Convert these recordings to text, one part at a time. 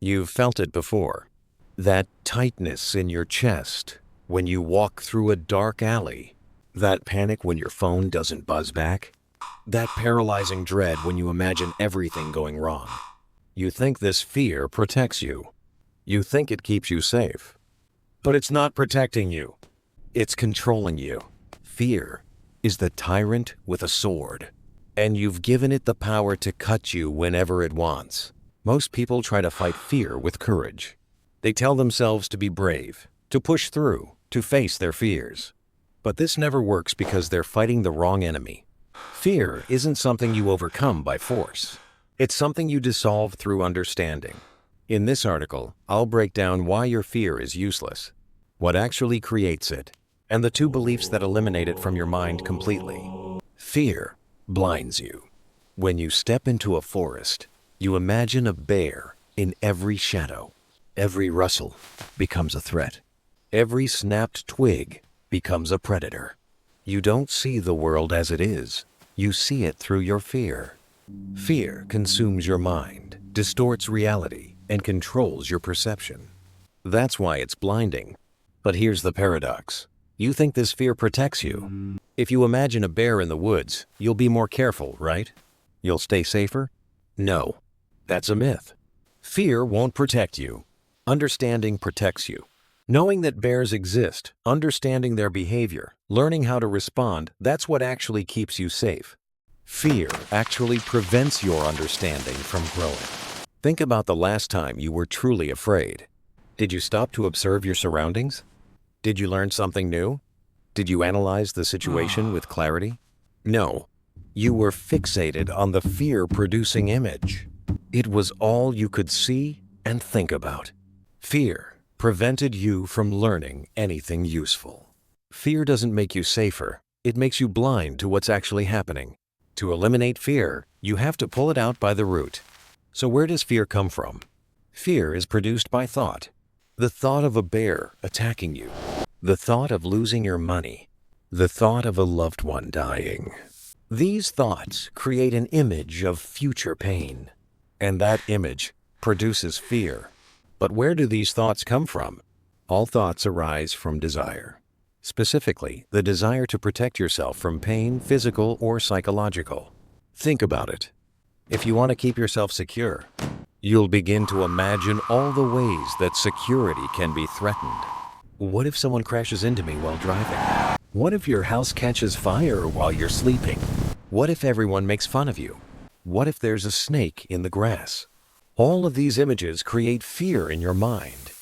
You've felt it before. That tightness in your chest when you walk through a dark alley. That panic when your phone doesn't buzz back. That paralyzing dread when you imagine everything going wrong. You think this fear protects you. You think it keeps you safe. But it's not protecting you. It's controlling you. Fear is the tyrant with a sword, and you've given it the power to cut you whenever it wants. Most people try to fight fear with courage. They tell themselves to be brave, to push through, to face their fears. But this never works because they're fighting the wrong enemy. Fear isn't something you overcome by force. It's something you dissolve through understanding. In this article, I'll break down why your fear is useless, what actually creates it, and the two beliefs that eliminate it from your mind completely. Fear blinds you. When you step into a forest, you imagine a bear in every shadow. Every rustle becomes a threat. Every snapped twig becomes a predator. You don't see the world as it is. You see it through your fear. Fear consumes your mind, distorts reality, and controls your perception. That's why it's blinding. But here's the paradox. You think this fear protects you. If you imagine a bear in the woods, you'll be more careful, right? You'll stay safer? No, that's a myth. Fear won't protect you. Understanding protects you. Knowing that bears exist, understanding their behavior, learning how to respond, that's what actually keeps you safe. Fear actually prevents your understanding from growing. Think about the last time you were truly afraid. Did you stop to observe your surroundings? Did you learn something new? Did you analyze the situation with clarity? No. You were fixated on the fear-producing image. It was all you could see and think about. Fear prevented you from learning anything useful. Fear doesn't make you safer. It makes you blind to what's actually happening. To eliminate fear, you have to pull it out by the root. So where does fear come from? Fear is produced by thought. The thought of a bear attacking you. The thought of losing your money. The thought of a loved one dying. These thoughts create an image of future pain. And that image produces fear. But where do these thoughts come from? All thoughts arise from desire. Specifically, the desire to protect yourself from pain, physical or psychological. Think about it. If you want to keep yourself secure, you'll begin to imagine all the ways that security can be threatened. What if someone crashes into me while driving? What if your house catches fire while you're sleeping? What if everyone makes fun of you? What if there's a snake in the grass? All of these images create fear in your mind.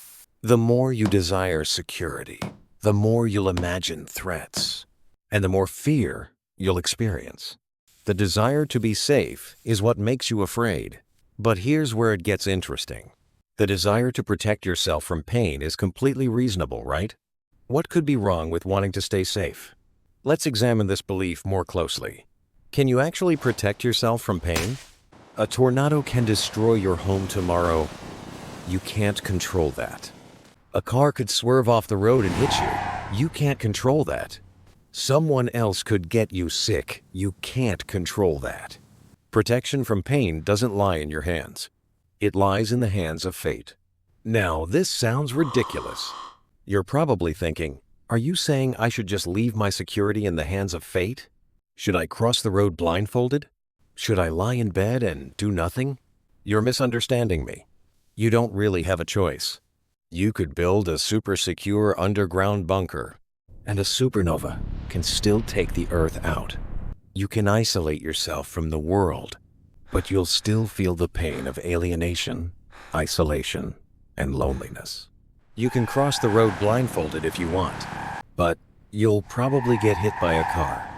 The more you desire security, the more you'll imagine threats, and the more fear you'll experience. The desire to be safe is what makes you afraid. But here's where it gets interesting. The desire to protect yourself from pain is completely reasonable, right? What could be wrong with wanting to stay safe? Let's examine this belief more closely. Can you actually protect yourself from pain? A tornado can destroy your home tomorrow. You can't control that. A car could swerve off the road and hit you. You can't control that. Someone else could get you sick. You can't control that. Protection from pain doesn't lie in your hands. It lies in the hands of fate. Now, this sounds ridiculous. You're probably thinking, are you saying I should just leave my security in the hands of fate? Should I cross the road blindfolded? Should I lie in bed and do nothing? You're misunderstanding me. You don't really have a choice. You could build a super secure underground bunker, and a supernova can still take the Earth out. You can isolate yourself from the world, but you'll still feel the pain of alienation, isolation, and loneliness. You can cross the road blindfolded if you want, but you'll probably get hit by a car.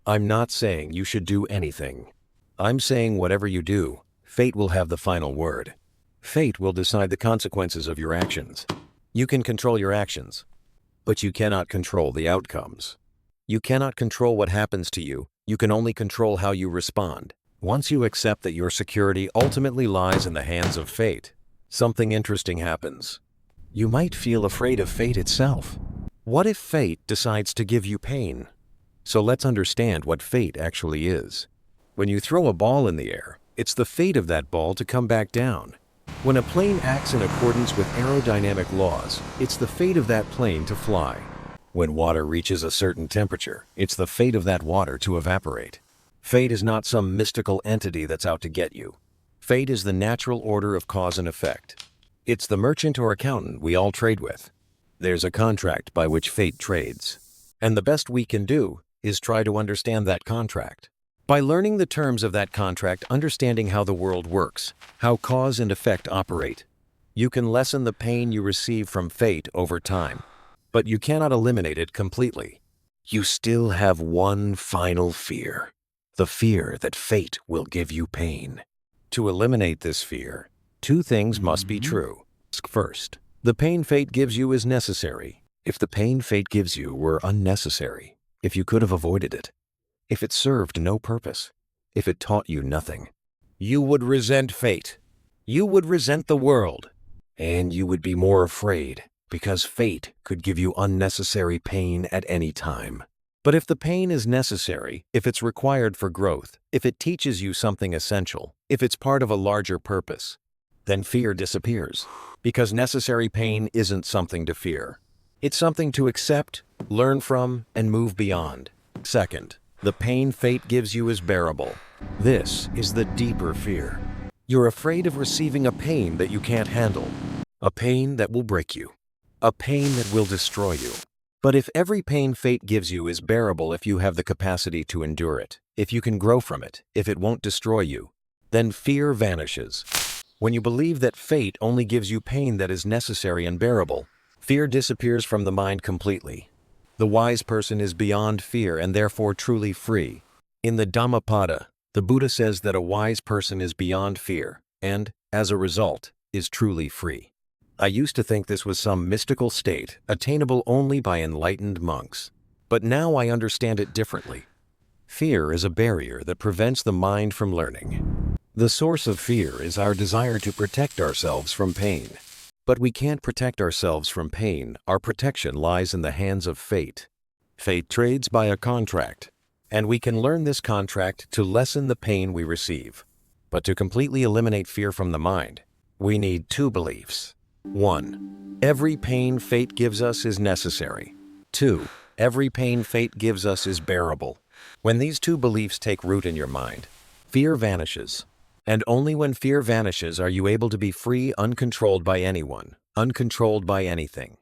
I'm not saying you should do anything. I'm saying whatever you do, fate will have the final word. Fate will decide the consequences of your actions. You can control your actions, but you cannot control the outcomes. You cannot control what happens to you. You can only control how you respond. Once you accept that your security ultimately lies in the hands of fate, something interesting happens. You might feel afraid of fate itself. What if fate decides to give you pain? So let's understand what fate actually is. When you throw a ball in the air, it's the fate of that ball to come back down. When a plane acts in accordance with aerodynamic laws, it's the fate of that plane to fly. When water reaches a certain temperature, it's the fate of that water to evaporate. Fate is not some mystical entity that's out to get you. Fate is the natural order of cause and effect. It's the merchant or accountant we all trade with. There's a contract by which fate trades. And the best we can do is try to understand that contract. By learning the terms of that contract, understanding how the world works, how cause and effect operate, you can lessen the pain you receive from fate over time. But you cannot eliminate it completely. You still have one final fear. The fear that fate will give you pain. To eliminate this fear, two things must be true. First, the pain fate gives you is necessary. If the pain fate gives you were unnecessary, if you could have avoided it, if it served no purpose, if it taught you nothing, you would resent fate. You would resent the world. And you would be more afraid, because fate could give you unnecessary pain at any time. But if the pain is necessary, if it's required for growth, if it teaches you something essential, if it's part of a larger purpose, then fear disappears. Because necessary pain isn't something to fear. It's something to accept, learn from, and move beyond. Second, the pain fate gives you is bearable. This is the deeper fear. You're afraid of receiving a pain that you can't handle. A pain that will break you. A pain that will destroy you. But if every pain fate gives you is bearable, if you have the capacity to endure it, if you can grow from it, if it won't destroy you, then fear vanishes. When you believe that fate only gives you pain that is necessary and bearable, fear disappears from the mind completely. The wise person is beyond fear and therefore truly free. In the Dhammapada, the Buddha says that a wise person is beyond fear and, as a result, is truly free. I used to think this was some mystical state attainable only by enlightened monks. But now I understand it differently. Fear is a barrier that prevents the mind from learning. The source of fear is our desire to protect ourselves from pain. But we can't protect ourselves from pain. Our protection lies in the hands of fate. Fate trades by a contract, and we can learn this contract to lessen the pain we receive. But to completely eliminate fear from the mind, we need two beliefs. 1. Every pain fate gives us is necessary. 2. Every pain fate gives us is bearable. When these two beliefs take root in your mind, fear vanishes. And only when fear vanishes are you able to be free, uncontrolled by anyone, uncontrolled by anything.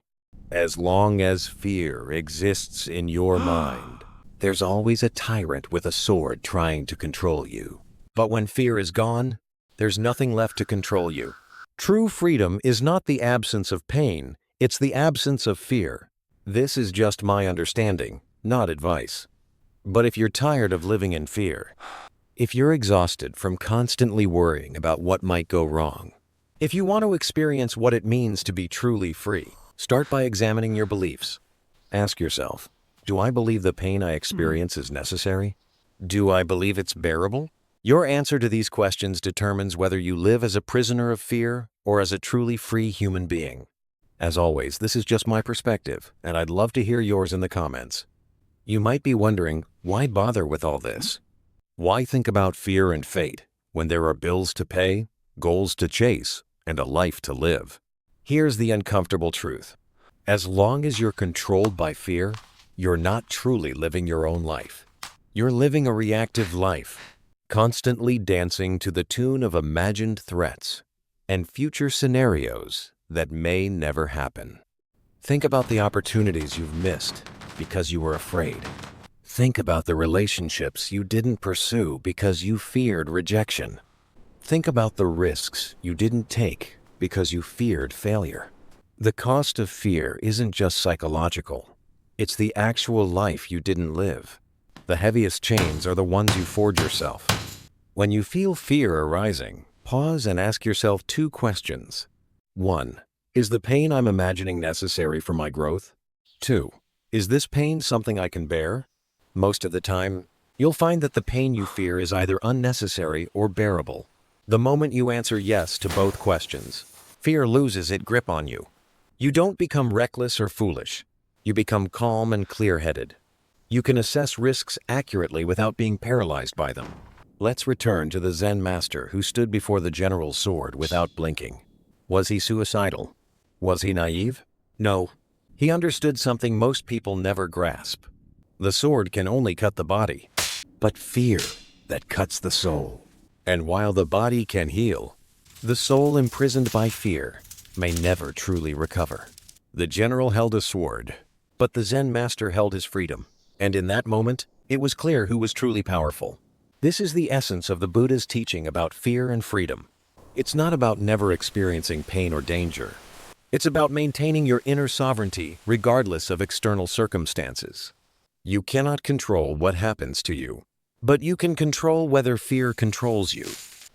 As long as fear exists in your mind, there's always a tyrant with a sword trying to control you. But when fear is gone, there's nothing left to control you. True freedom is not the absence of pain, it's the absence of fear. This is just my understanding, not advice. But if you're tired of living in fear, if you're exhausted from constantly worrying about what might go wrong, if you want to experience what it means to be truly free, start by examining your beliefs. Ask yourself, do I believe the pain I experience is necessary? Do I believe it's bearable? Your answer to these questions determines whether you live as a prisoner of fear or as a truly free human being. As always, this is just my perspective, and I'd love to hear yours in the comments. You might be wondering, why bother with all this? Why think about fear and fate when there are bills to pay, goals to chase, and a life to live? Here's the uncomfortable truth. As long as you're controlled by fear, you're not truly living your own life. You're living a reactive life, constantly dancing to the tune of imagined threats and future scenarios that may never happen. Think about the opportunities you've missed because you were afraid. Think about the relationships you didn't pursue because you feared rejection. Think about the risks you didn't take because you feared failure. The cost of fear isn't just psychological. It's the actual life you didn't live. The heaviest chains are the ones you forge yourself. When you feel fear arising, pause and ask yourself two questions. 1. Is the pain I'm imagining necessary for my growth? 2. Is this pain something I can bear? Most of the time, you'll find that the pain you fear is either unnecessary or bearable. The moment you answer yes to both questions, fear loses its grip on you. You don't become reckless or foolish. You become calm and clear-headed. You can assess risks accurately without being paralyzed by them. Let's return to the Zen master who stood before the general's sword without blinking. Was he suicidal? Was he naive? No. He understood something most people never grasp. The sword can only cut the body, but fear that cuts the soul. And while the body can heal, the soul imprisoned by fear may never truly recover. The general held a sword, but the Zen master held his freedom. And in that moment, it was clear who was truly powerful. This is the essence of the Buddha's teaching about fear and freedom. It's not about never experiencing pain or danger. It's about maintaining your inner sovereignty regardless of external circumstances. You cannot control what happens to you, but you can control whether fear controls you.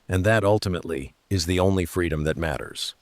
And that ultimately is the only freedom that matters.